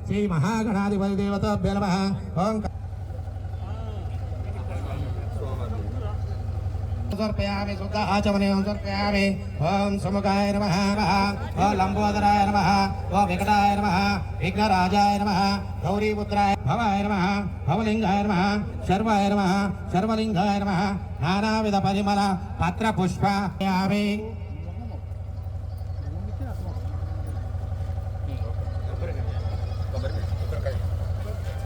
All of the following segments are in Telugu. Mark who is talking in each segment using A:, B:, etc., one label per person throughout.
A: श्री महागणाधिपति देवताभ्यो नमः। ओम समर्पयामि शुद्ध आचमनीयं समर्पयामि। ओम समुखाय नमः ओम लंबोदराय नमः ओम विकटाय नमः विघ्नराजाय नमः गौरीपुत्राय भवाय नमः भवलिंगाय नमः शर्वाय नमः शर्वलिंगाय नमः नानाविध परिमल पत्र पुष्पायामि।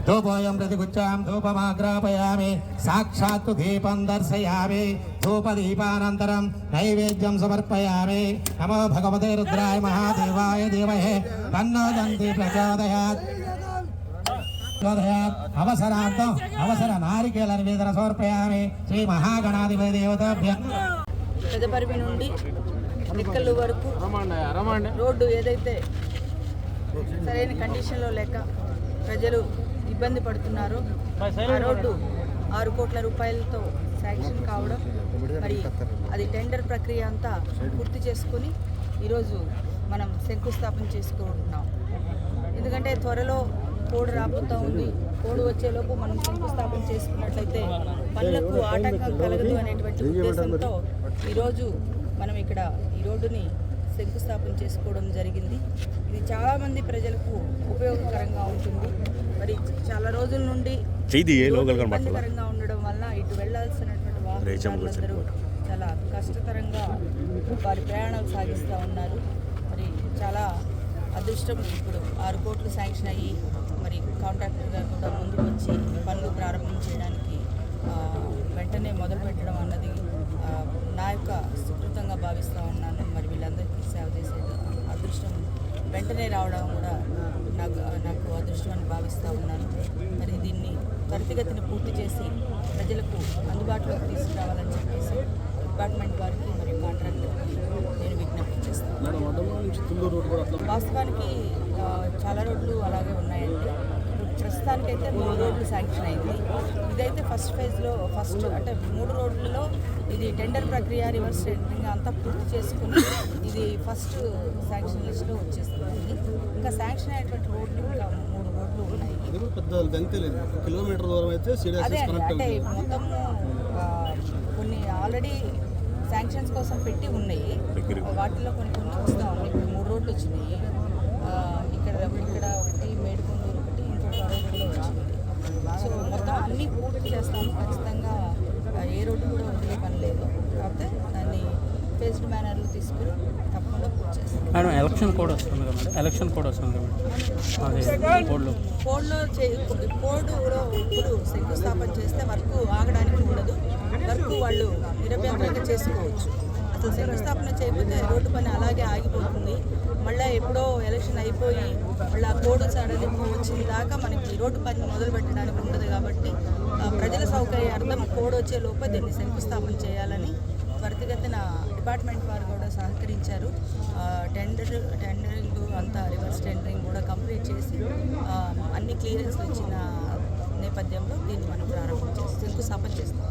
A: धूपोऽयं प्रतिगुच्छां धूपमाग्रापयामि साक्षात् दीपं दर्शयामि धूपदीपानन्तरं नैवेद्यं समर्पयामि। नमो भगवते रुद्राय महादेवाय धीमहि तन्नो दन्ति प्रचोदयात्। अवसर नारिकेल निवेदन समर्पयामि श्री महागणाधिपति देवताभ्यः।
B: పెదపరిమి నుండి నిక్కలు వరకు రోడ్డు ఏదైతే సరైన కండిషన్లో లేక ప్రజలు ఇబ్బంది పడుతున్నారు, ఆ రోడ్డు 6 కోట్ల రూపాయలతో శాంక్షన్ కావడం, మరి అది టెండర్ ప్రక్రియ అంతా పూర్తి చేసుకుని ఈరోజు మనం శంకుస్థాపన చేసుకుంటున్నాం. ఎందుకంటే త్వరలో కోడ్ రాబోతూ ఉంది. కోడ్ వచ్చేలోపు మనం శంకుస్థాపన చేసుకున్నట్లయితే పనులకు ఆటంకం కలగదు అనేటువంటి ఉద్దేశంతో ఈరోజు మనం ఇక్కడ ఈ రోడ్డుని శంకుస్థాపన చేసుకోవడం జరిగింది. ఇది చాలామంది ప్రజలకు ఉపయోగకరంగా ఉంటుంది. మరి చాలా రోజుల నుండి ఇబ్బందికరంగా ఉండడం వల్ల ఇటు వెళ్లాల్సినటువంటి వాహనదారులందరూ చాలా కష్టతరంగా వారి ప్రయాణాలు సాగిస్తూ ఉన్నారు. మరి చాలా అదృష్టం, ఇప్పుడు 6 కోట్లు శాంక్షన్ అయ్యి మరి కాంట్రాక్టర్ గారు కూడా ముందుకు వచ్చి పనులు ప్రారంభం చేయడానికి వెంటనే మొదలు పెట్టడం అన్నది నా యొక్క సుకృతంగా భావిస్తూ ఉన్నాను. మరి వీళ్ళందరికీ సేవ చేసే అదృష్టం వెంటనే రావడం కూడా నాకు అదృష్టం అని భావిస్తూ ఉన్నాను. మరి దీన్ని త్వరితగతిని పూర్తి చేసి ప్రజలకు అందుబాటులోకి తీసుకురావాలని చెప్పేసి డిపార్ట్మెంట్ వారికి మరియు కాంట్రాక్టర్కి నేను విజ్ఞప్తి చేస్తాను. వాస్తవానికి చాలా రోడ్లు అలాగే ఉన్నాయండి. ప్రస్తుతానికైతే 3 రోడ్లు శాంక్షన్ అయింది. ఇదైతే ఫస్ట్ ఫేజ్లో అంటే 3 రోడ్లలో ఇది టెండర్ ప్రక్రియ రివర్స్ టెండరింగ్ అంతా పూర్తి చేసుకుని ఇది ఫస్ట్ శాంక్షన్ లిస్ట్లో వచ్చేస్తుంది. ఇంకా శాంక్షన్ అయ్యేటువంటి రోడ్లు ఇంకా 3 రోడ్లు ఉన్నాయి. అదే అంటే మొత్తము కొన్ని ఆల్రెడీ శాంక్షన్స్ కోసం పెట్టి ఉన్నాయి. వాటిలో కొన్ని వస్తూ ఉన్నాయి. ఇప్పుడు 3 రోడ్లు వచ్చినాయి. ఇక్కడ ఒకటి మేడుకొండూరు ఒకటి ఇంకొక రోడ్డు కూడా వచ్చింది. సో మొత్తం అన్నీ పూర్తి చేస్తాము. ఖచ్చితంగా ఏ రోడ్డు కూడా వదిలే పని లేదు. కాకపోతే దాన్ని ఫేస్డ్ మేనర్లో తీసుకుని తప్పకుండా పూర్తి చేస్తాం.
C: మేడం ఎలక్షన్ కోడ్ వస్తుంది కదా మేడం, ఎలక్షన్ కోడ్ వస్తుంది కోడ్లో ఇప్పుడు శంకుస్థాపన చేస్తే వర్క్ ఆగడానికి ఉండదు. వర్క్ వాళ్ళు నిరభ్యంతరంగా చేసుకోవచ్చు. అసలు శంకుస్థాపన చేయకపోతే రోడ్డు పని అలాగే ఆగిపోతుంది. మళ్ళీ ఎప్పుడో ఎలక్షన్ అయిపోయి మళ్ళీ ఆ కోడ్ సడలింపు వచ్చిన దాకా మనకి రోడ్డు పని మొదలు పెట్టడానికి ఉండదు. కాబట్టి ప్రజల సౌకర్యార్థం కోడ్ వచ్చే లోపే దీన్ని శంకుస్థాపన చేయాలని త్వరితగతిన డిపార్ట్మెంట్ వారు కూడా సహకరించారు. టెండరింగ్ అంతా రివర్స్ టెండరింగ్ కూడా కంప్లీట్ చేసి అన్ని క్లియరెన్స్లు ఇచ్చిన నేపథ్యంలో దీన్ని మనం ప్రారంభం చేసి శంకుస్థాపన చేస్తాం.